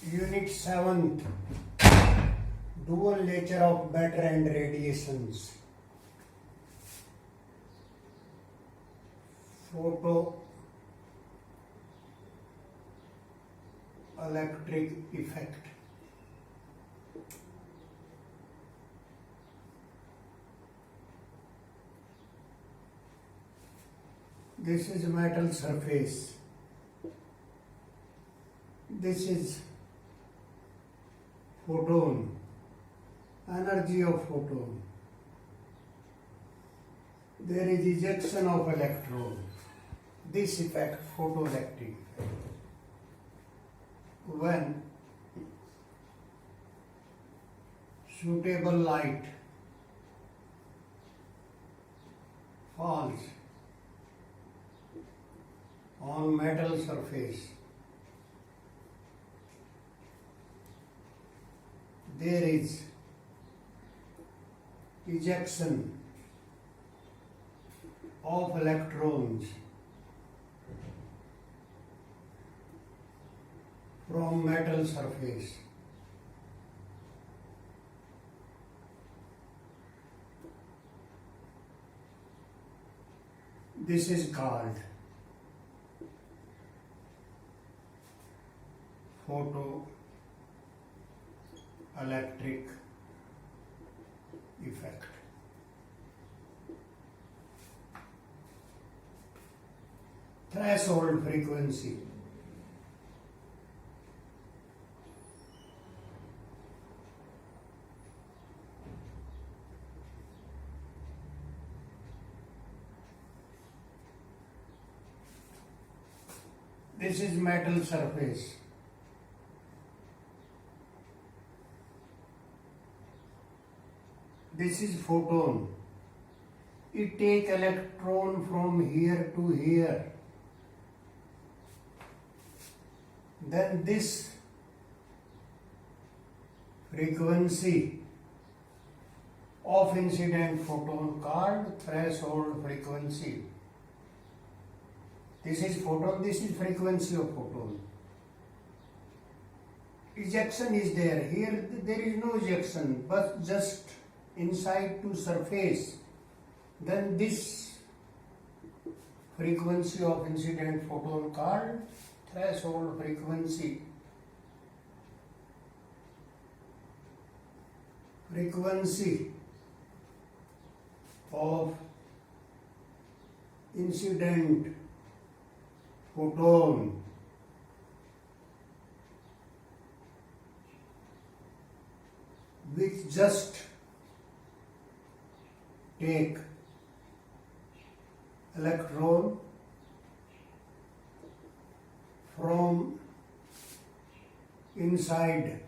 Unit 7th. Dual nature of matter and radiations. Photoelectric effect. This is metal surface. This is photon, energy of photon. There is ejection of electron. This effect, photoelectric effect. When suitable light falls on metal surface, there is ejection of electrons from metal surface. This is called photoelectric effect. Threshold frequency. This is metal surface. This is photon. It take electron from here to here. Then this frequency of incident photon called threshold frequency. This is photon, this is frequency of photon. Ejection is there. Here there is no ejection, but just inside to surface. Then this frequency of incident photon called threshold frequency. Frequency of incident photon which just take electron from inside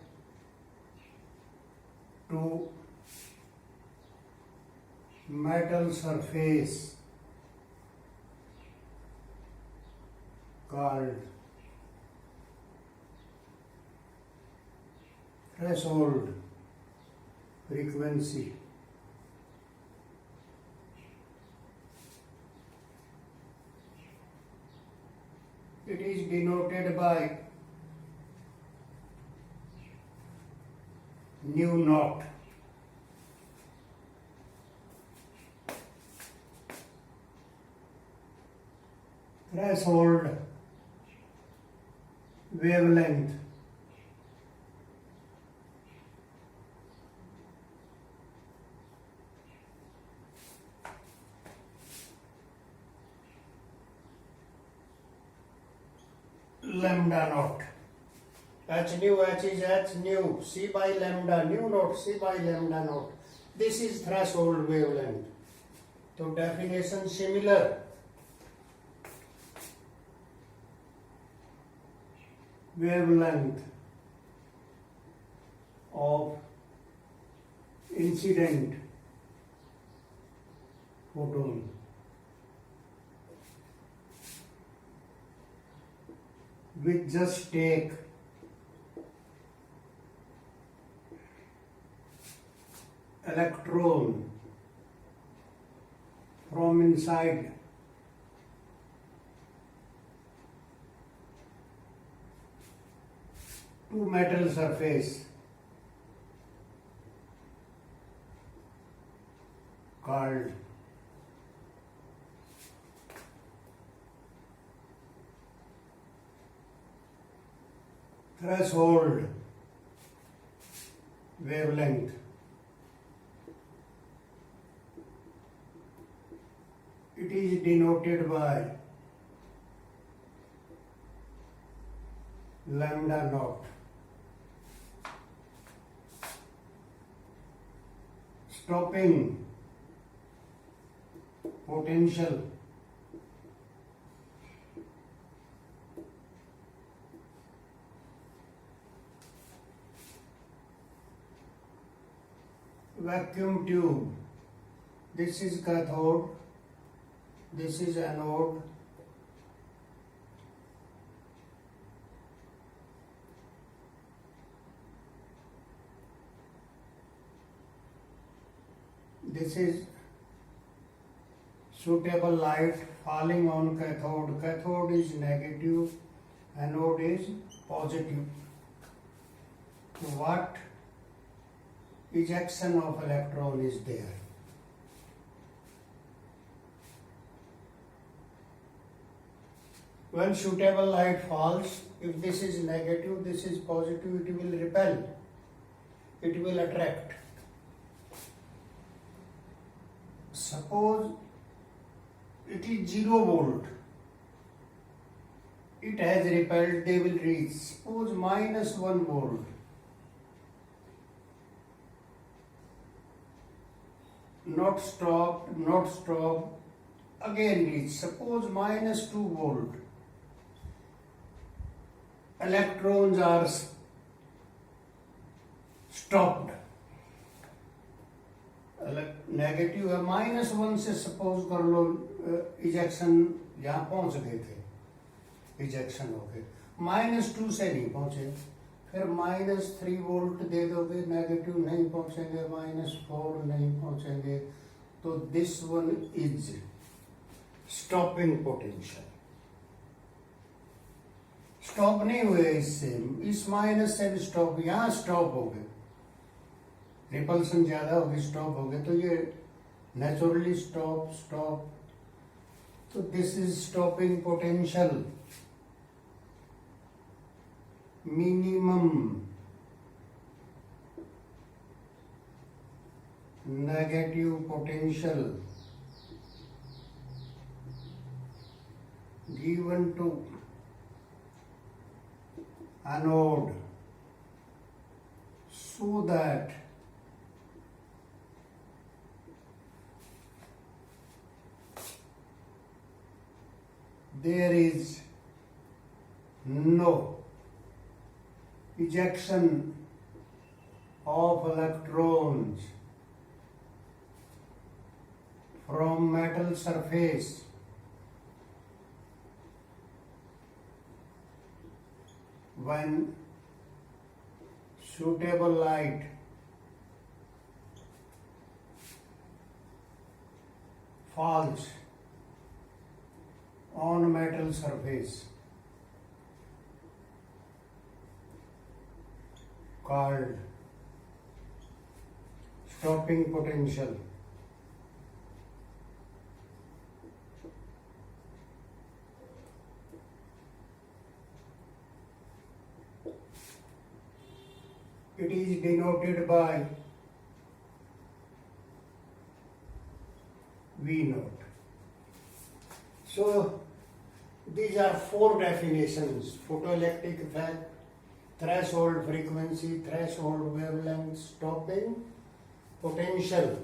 to metal surface called threshold frequency. It is denoted by nu naught. Threshold wavelength. Lambda naught. H nu, H is H nu, C by lambda, nu naught, C by lambda naught. This is threshold wavelength. So definition similar. Wavelength of incident photon. Which just take electron from inside to metal surface called threshold wavelength. It is denoted by lambda naught. Stopping potential vacuum tube. This is cathode, this is anode. This is suitable light falling on cathode. Cathode is negative, anode is positive. So what ejection of electron is there? When suitable light falls, if this is negative, this is positive, it will repel, it will attract. Suppose it is 0 volt, it has repelled, they will reach. Suppose minus 1 volt, not stop, again reach. Suppose minus 2 volt, electrons are stopped. Negative है, minus 1 से suppose कर लो ejection यहाँ पहुंच गए थे, ejection हो गए, minus 2 से नहीं पहुंचे, फिर माइनस 3 वोल्ट दे दोगे, नेगेटिव नहीं पहुंचेंगे, माइनस 4 नहीं पहुंचेंगे, तो this one is stopping potential. Stop नहीं हुए इससे, इस माइनस से भी स्टॉप, यहाँ स्टॉप हो गए, रिपल्सन ज्यादा होगी, स्टॉप हो गए, तो ये नेचुरली स्टॉप. तो this is stopping potential. Minimum negative potential given to anode so that there is no ejection of electrons from metal surface when suitable light falls on metal surface called stopping potential. It is denoted by V naught. So these are 4 definitions: photoelectric effect, threshold frequency, threshold wavelength, stopping potential.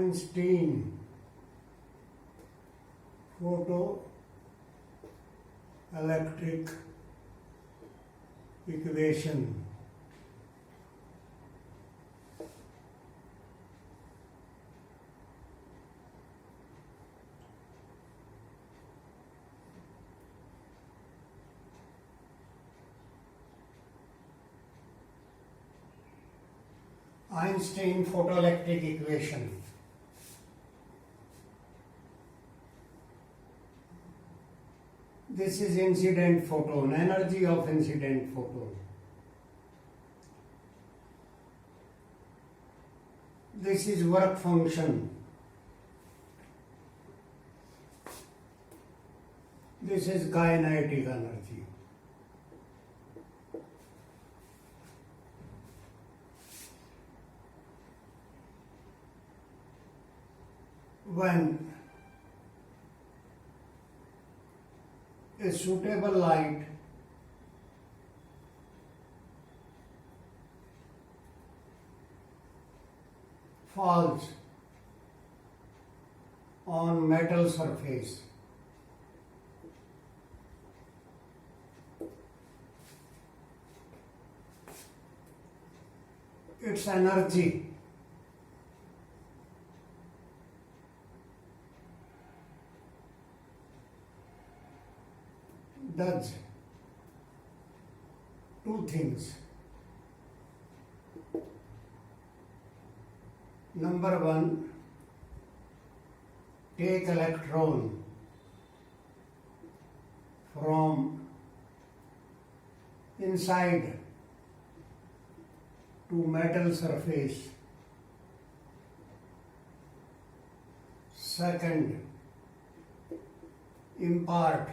Einstein photoelectric equation. Einstein photoelectric equation. This is incident photon, energy of incident photon. This is work function. This is kinetic energy. When a suitable light falls on metal surface, its energy does two things. Number one, take electron from inside to metal surface. Second, impart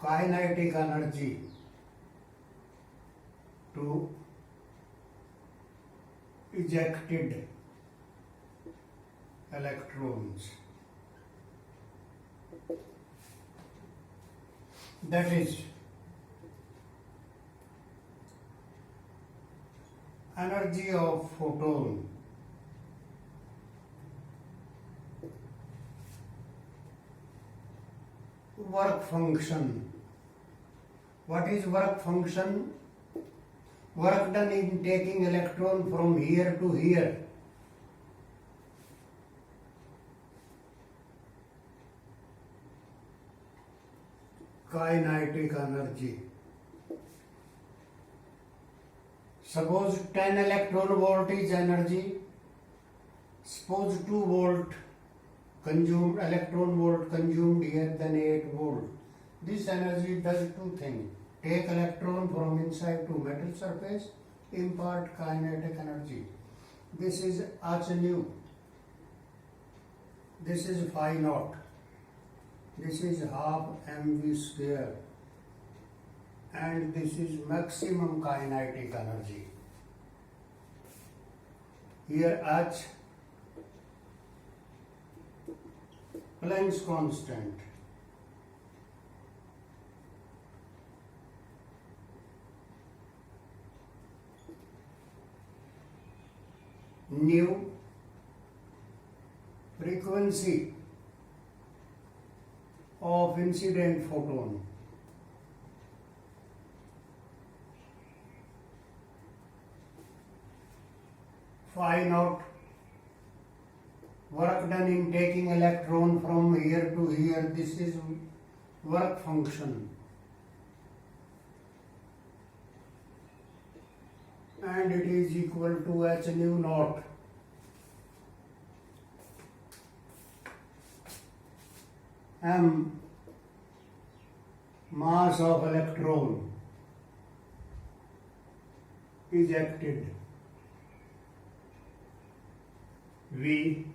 kinetic energy to ejected electrons. That is, energy of photon work function. What is work function? Work done in taking electron from here to here. Kinetic energy. Suppose 10 electron volt is energy. Suppose 2 volt consumed, electron volt consumed here, then 8 volt. This energy does two things. Take electron from inside to metal surface, impart kinetic energy. This is H nu. This is phi naught. This is half mv square. And this is maximum kinetic energy. Here H, Planck's constant. Nu, frequency of incident photon. Phi naught, work done in taking electron from here to here. This is work function. And it is equal to h nu naught. M, mass of electron ejected. V,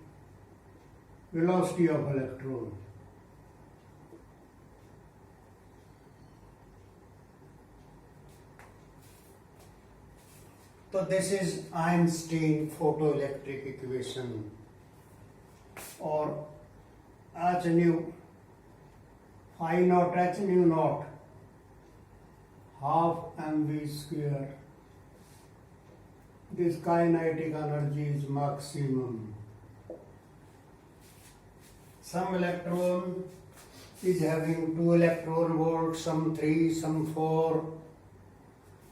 velocity of electron. So this is Einstein photoelectric equation, or h nu phi naught h nu naught half mv square This kinetic energy is maximum. Some electron is having 2 electron volts, some 3, some 4.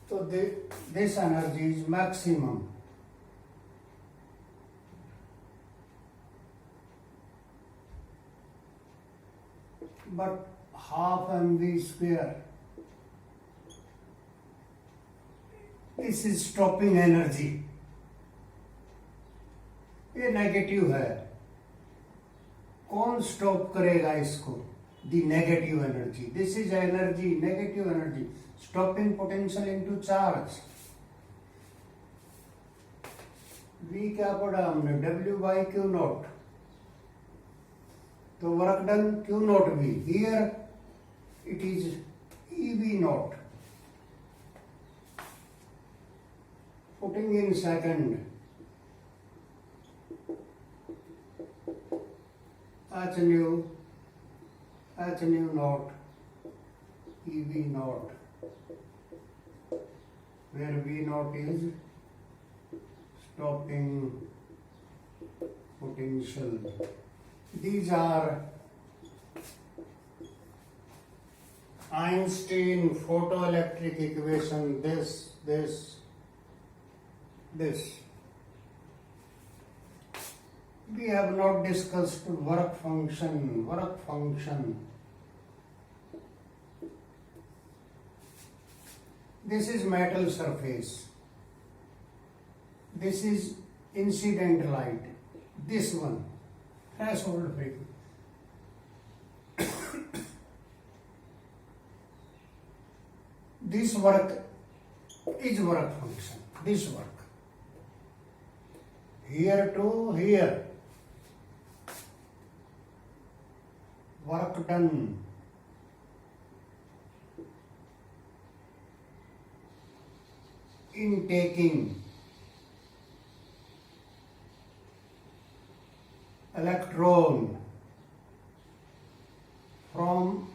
So this energy is maximum. But half mv square, this is stopping energy. ये negative है. कौन stop करेगा इसको? The negative energy. This is energy, negative energy, stopping potential into charge. V क्या पढ़ा हमने? W by Q naught. तो work done Q naught V. Here it is EV naught. Putting in second, H nu naught, EV naught, where V naught is stopping potential. These are Einstein photoelectric equation. This. We have not discussed work function. This is metal surface. This is incident light. This one, threshold frequency. This work is work function. This work. Here to here. Work done. In taking electron from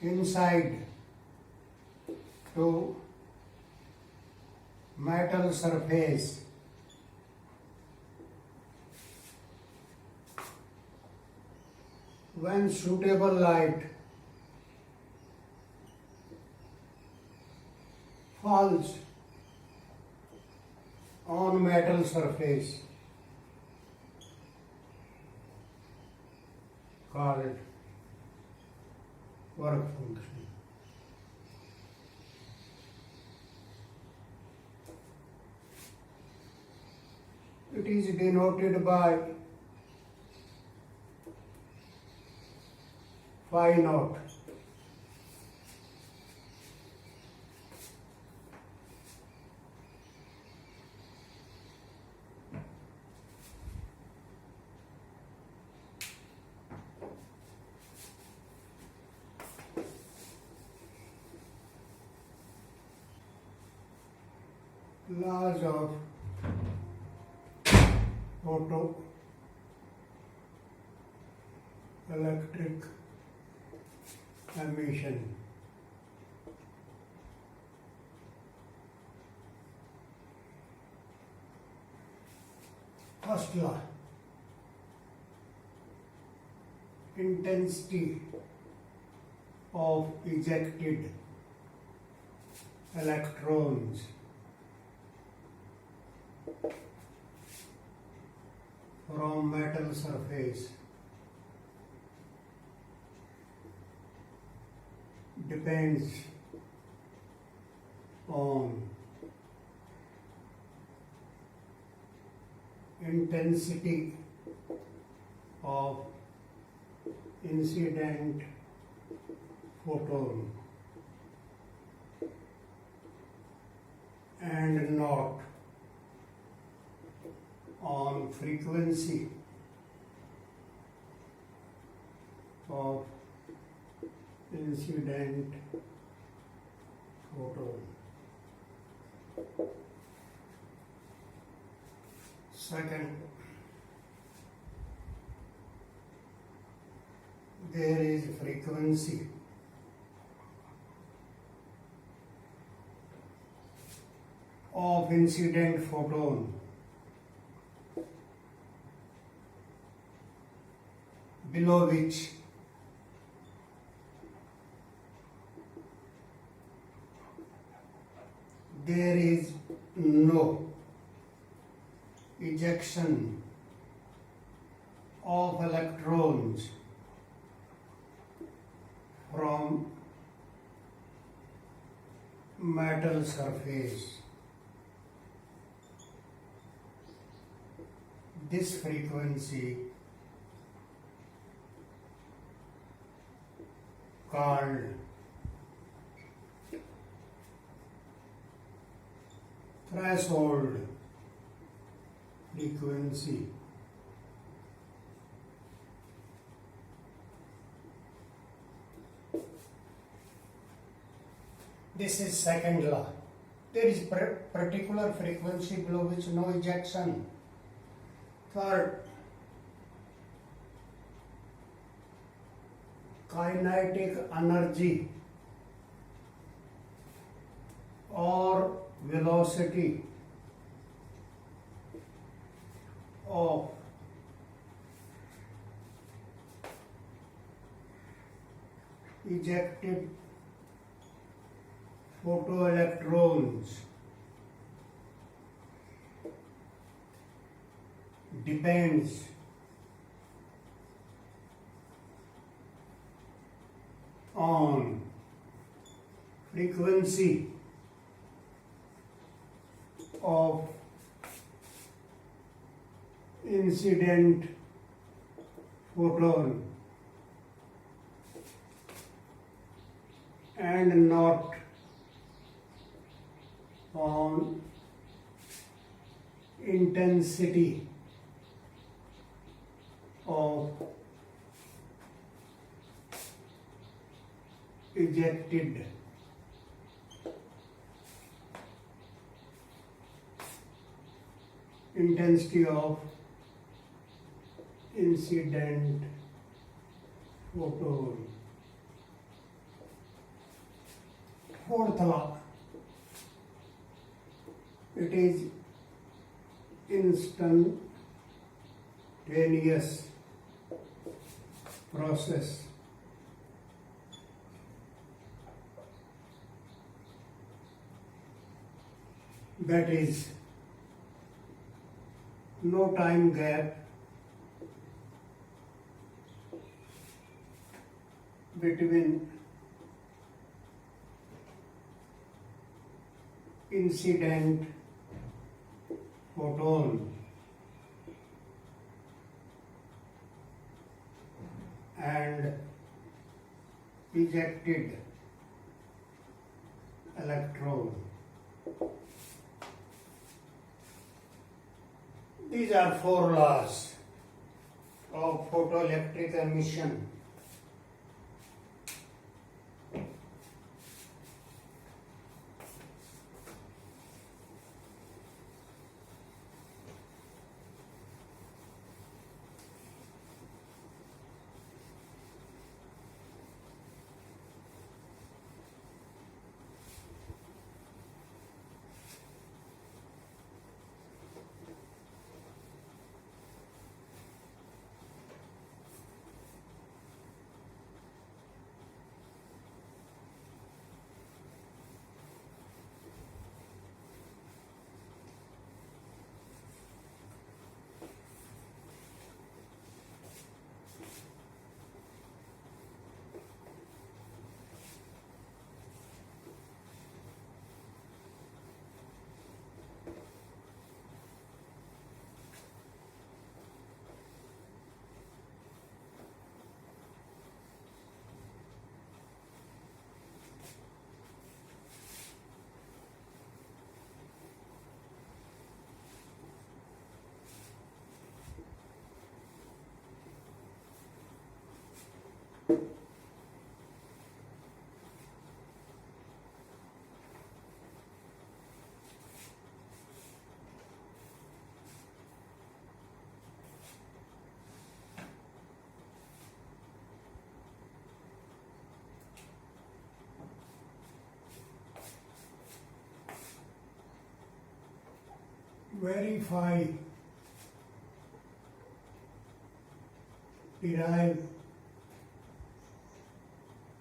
inside to metal surface. When suitable light falls on metal surface, call it work function. It is denoted by phi naught. Laws of photoelectric emission. First law, intensity of ejected electrons from metal surface depends on intensity of incident photon and not on frequency of incident photon. Second, there is frequency. of incident photon below which there is no ejection of electrons from metal surface. This frequency called threshold frequency. This is second law. There is particular frequency below which no ejection. Third, kinetic energy or velocity of ejected photoelectrons depends on frequency of incident photon and not on intensity of ejected intensity of incident photon. Fourth law, it is instantaneous process. That is, no time gap between incident photon and ejected electron. These are four laws of photoelectric emission. verify, derive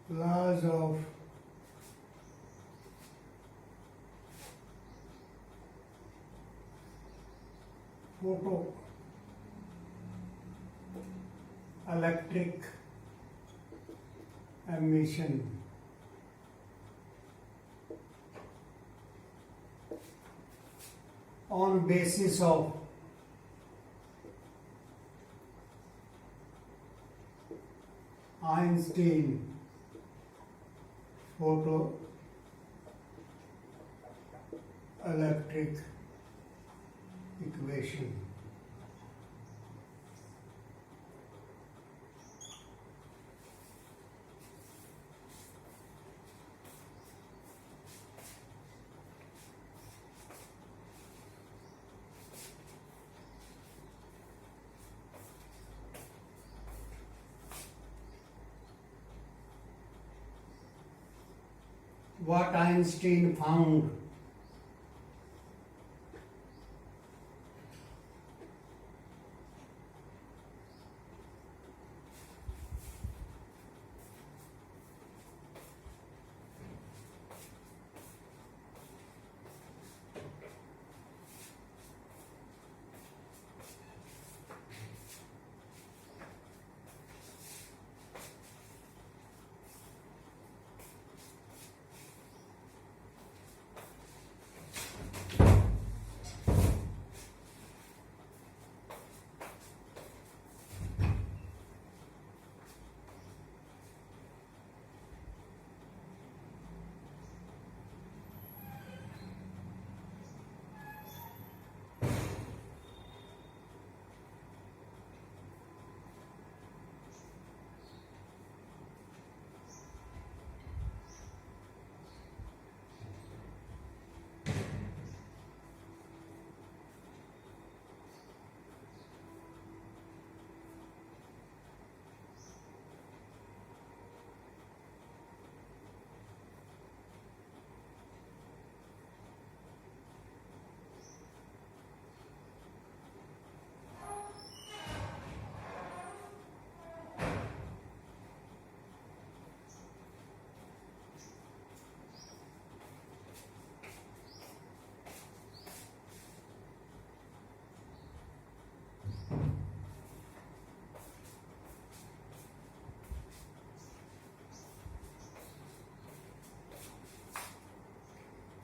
laws of photoelectric emission. On basis of Einstein photoelectric equation. What Einstein found.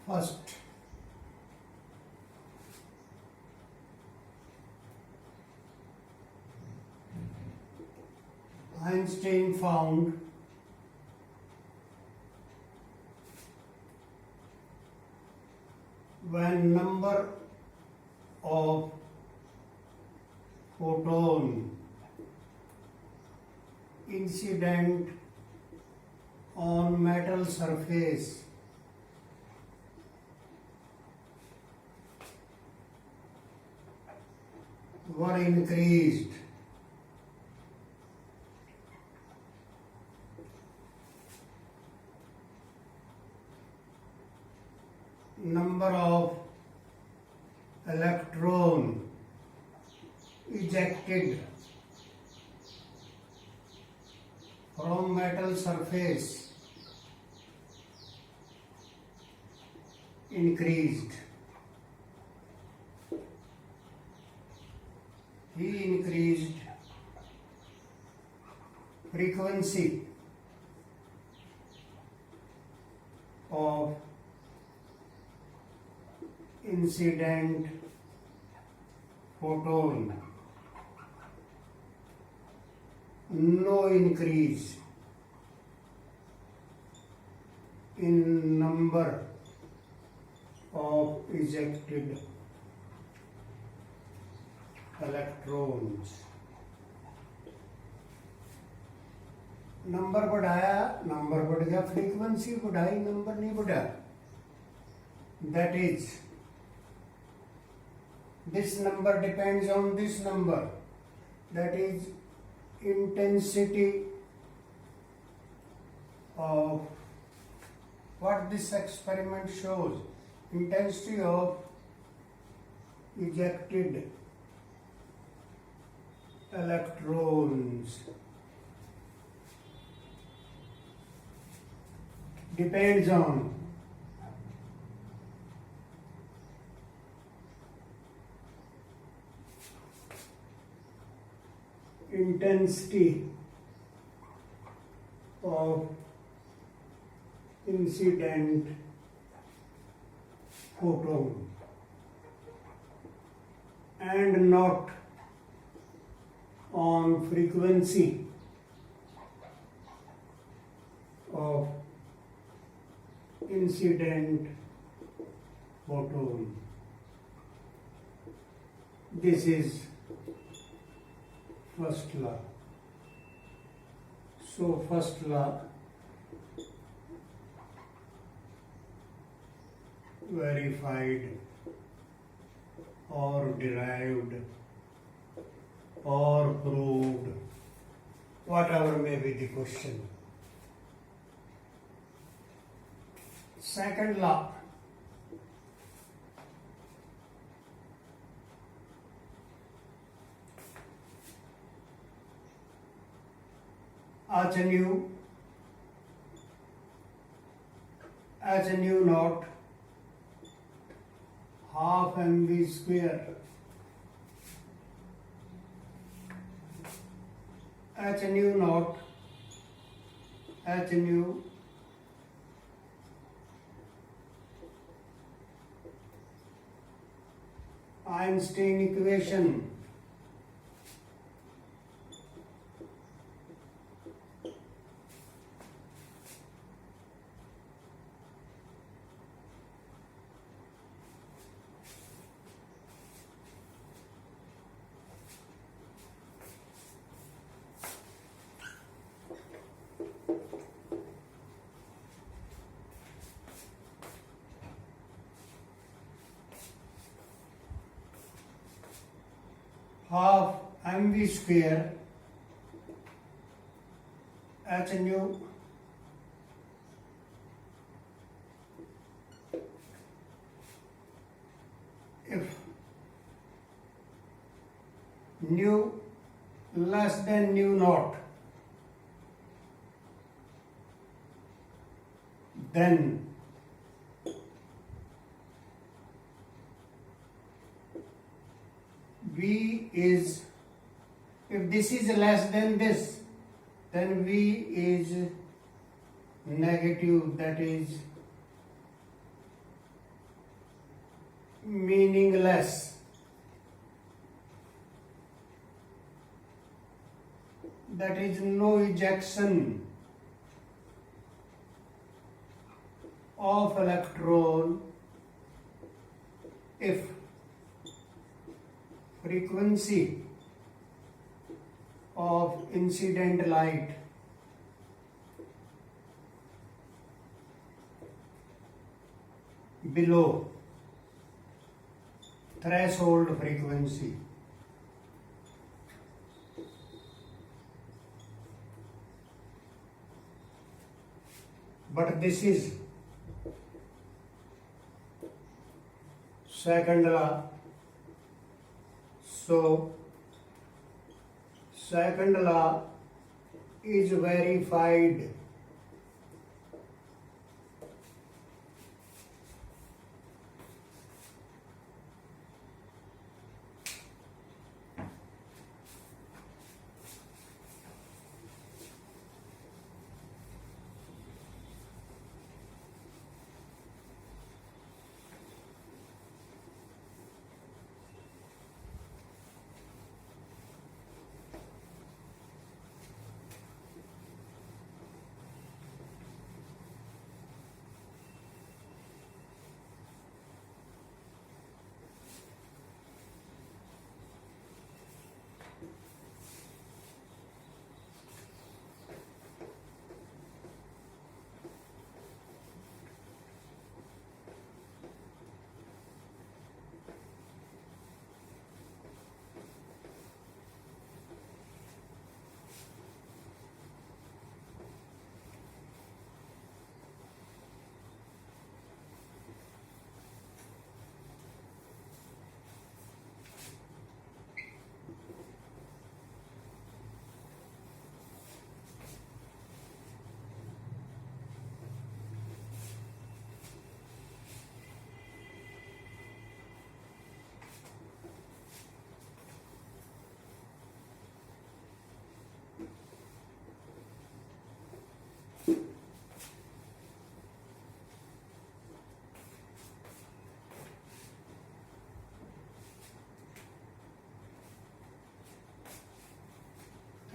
First, Einstein found when number of photon incident on metal surface were increased, number of electron ejected from metal surface increased. He increased frequency of incident photon. No increase in number of ejected electrons. Number बढ़ाया, number बढ़ गया, frequency बढ़ाई, number नहीं बढ़ा. That is, this number depends on this number. That is intensity of what this experiment shows. Intensity of ejected electrons depends on intensity of incident photon and not on frequency of incident photon. This is first law. So first law verified or derived or proved, whatever may be the question. Second law, H nu naught half mv square H nu naught H nu Einstein equation half mv square H nu if nu less than nu naught, then V is, if this is less than this, then V is negative, that is meaningless. That is no ejection of electron if frequency of incident light below threshold frequency. But this is second law. So second law is verified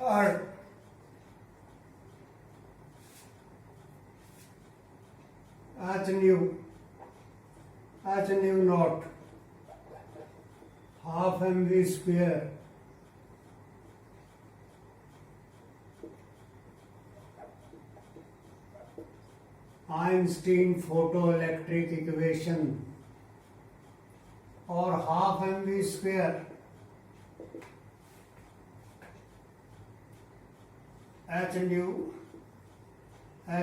Third, H nu naught, half mv square Einstein photoelectric equation, और half mv square h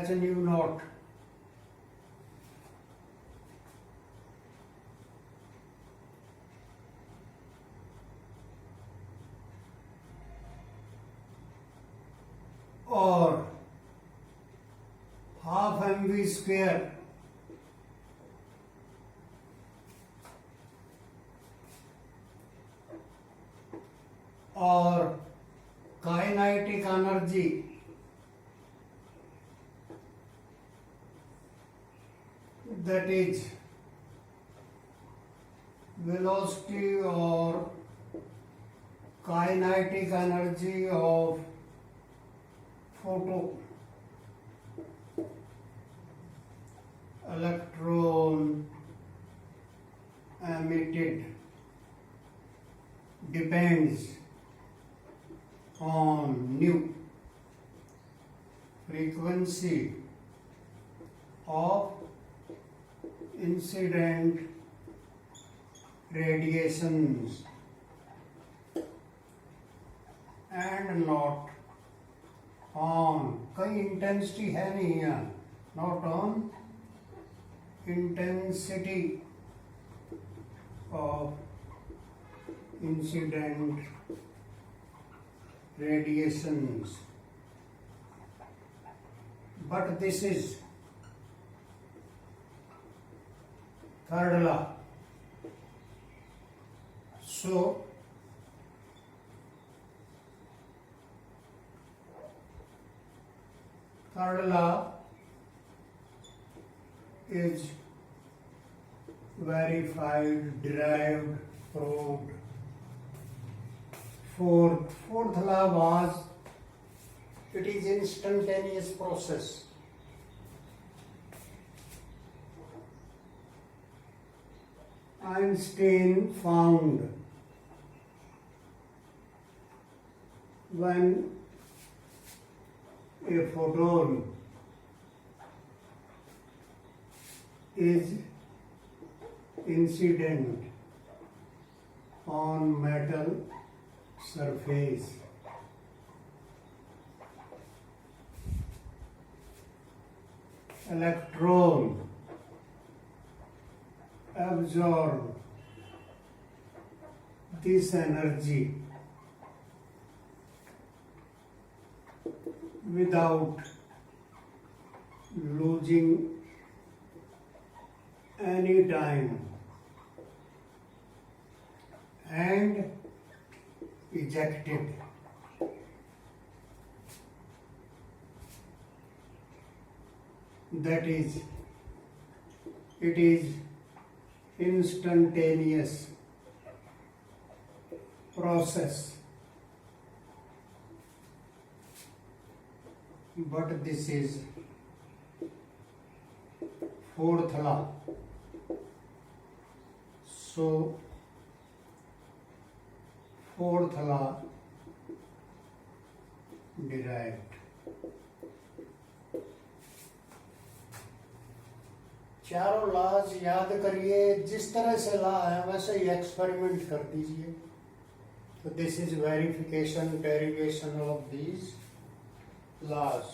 nu naught और half mv square और kinetic energy that is velocity or kinetic energy of photo electron emitted depends on nu, frequency of incident radiations, and not on, कई intensity है नहीं यहाँ, not on intensity of incident radiations, but this is third law. So third law is verified, derived, proved. Fourth law was, it is instantaneous process. Einstein found when a photon is incident on metal surface, electron absorb this energy without losing any time and ejected. That is, it is instantaneous process, but this is fourth law. So fourth law derived. चारों laws याद करिए, जिस तरह से law है वैसे ही experiment कर दीजिए. तो this is verification, derivation of these laws.